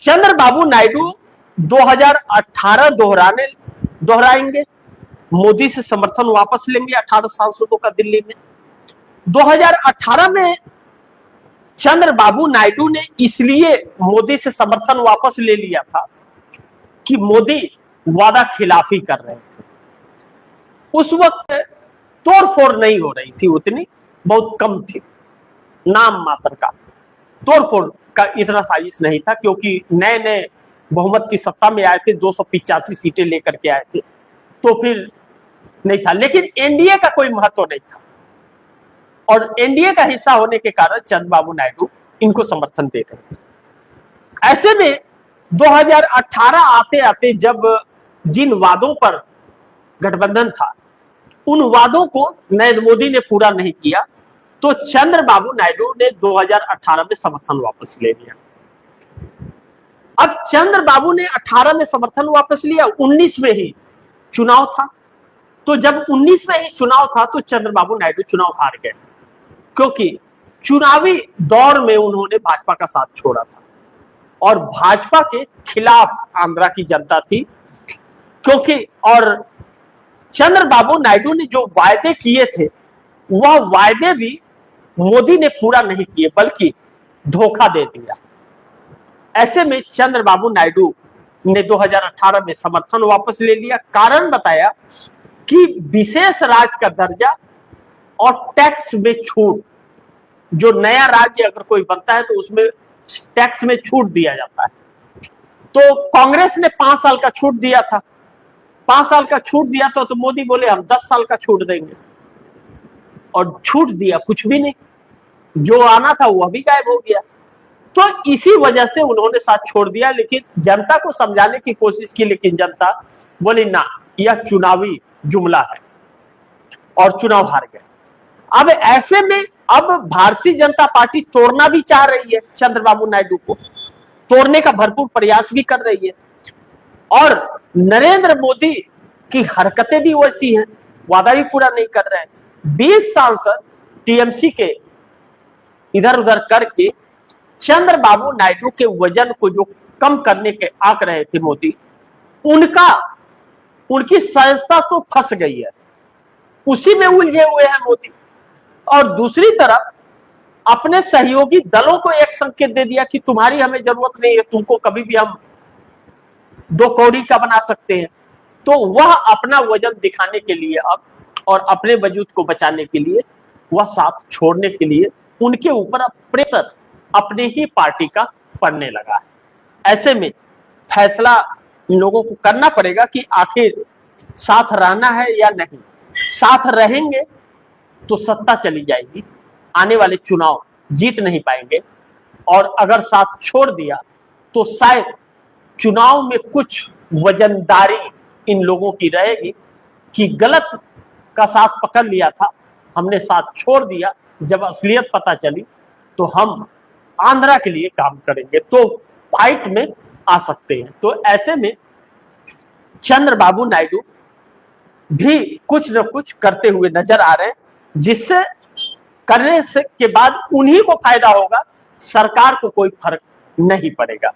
चंद्रबाबू नायडू 2018 दोहराएंगे, मोदी से समर्थन वापस लेंगे 18 सांसदों का दिल्ली में। 2018 में चंद्रबाबू नायडू ने इसलिए मोदी से समर्थन वापस ले लिया था कि मोदी वादा खिलाफी कर रहे थे। उस वक्त तोड़फोड़ नहीं हो रही थी, उतनी बहुत कम थी, नाम मात्र का तोड़फोड़ का इतना साजिश नहीं था, क्योंकि नए नए बहुमत की सत्ता में आए थे, 285 सीटें लेकर के आए थे, तो फिर नहीं था। लेकिन एनडीए का कोई महत्व नहीं था, और एनडीए का हिस्सा होने के कारण चंद्रबाबू नायडू इनको समर्थन दे रहे थे। ऐसे में 2018 आते आते जब जिन वादों पर गठबंधन था, उन वादों को नरेंद्र मोदी ने पूरा नहीं किया, तो चंद्रबाबू नायडू ने 2018 में समर्थन वापस ले लिया। अब चंद्रबाबू ने 18 में समर्थन वापस लिया, 19 में ही चुनाव था, तो जब 19 में ही चुनाव था तो चंद्रबाबू नायडू चुनाव हार गए, क्योंकि चुनावी दौर में उन्होंने भाजपा का साथ छोड़ा था, और भाजपा के खिलाफ आंध्रा की जनता थी, क्योंकि और चंद्रबाबू नायडू ने जो वायदे किए थे वह वायदे भी मोदी ने पूरा नहीं किए, बल्कि धोखा दे दिया। ऐसे में चंद्रबाबू नायडू ने 2018 में समर्थन वापस ले लिया। कारण बताया कि विशेष राज्य का दर्जा और टैक्स में छूट, जो नया राज्य अगर कोई बनता है तो उसमें टैक्स में छूट दिया जाता है। तो कांग्रेस ने 5 साल का छूट दिया था, 5 साल का छूट दिया तो मोदी बोले हम 10 साल का छूट देंगे, और छूट दिया कुछ भी नहीं, जो आना था वह भी गायब हो गया। तो इसी वजह से उन्होंने साथ छोड़ दिया। लेकिन जनता को समझाने की कोशिश की, लेकिन जनता बोली ना, यह चुनावी जुमला है, और चुनाव हार गए। अब ऐसे में अब भारतीय जनता पार्टी तोड़ना भी चाह रही है, चंद्रबाबू नायडू को तोड़ने का भरपूर प्रयास भी कर रही है, और नरेंद्र मोदी की हरकतें भी वैसी हैं, वादा भी पूरा नहीं कर रहे हैं। 20 सांसद टीएमसी के इधर उधर करके चंद्रबाबू नायडू के वजन को जो कम करने के आंक रहे थे मोदी, उनकी संस्था तो फंस गई है, उसी में उलझे हुए हैं मोदी। और दूसरी तरफ अपने सहयोगी दलों को एक संकेत दे दिया कि तुम्हारी हमें जरूरत नहीं है, तुमको कभी भी हम 2 कौड़ी का बना सकते हैं। तो वह अपना वजन दिखाने के लिए अब, और अपने वजूद को बचाने के लिए, वह साथ छोड़ने के लिए उनके ऊपर अब प्रेशर अपनी ही पार्टी का पड़ने लगा है। ऐसे में फैसला इन लोगों को करना पड़ेगा कि आखिर साथ रहना है या नहीं। साथ रहेंगे तो सत्ता चली जाएगी, आने वाले चुनाव जीत नहीं पाएंगे, और अगर साथ छोड़ दिया तो शायद चुनाव में कुछ वजनदारी इन लोगों की रहेगी कि गलत का साथ पकड़ लिया था, हमने साथ छोड़ दिया, जब असलियत पता चली तो हम आंध्रा के लिए काम करेंगे, तो फाइट में आ सकते हैं। तो ऐसे में चंद्रबाबू नायडू भी कुछ न कुछ करते हुए नजर आ रहे हैं, जिससे करने से के बाद उन्हीं को फायदा होगा, सरकार को कोई फर्क नहीं पड़ेगा।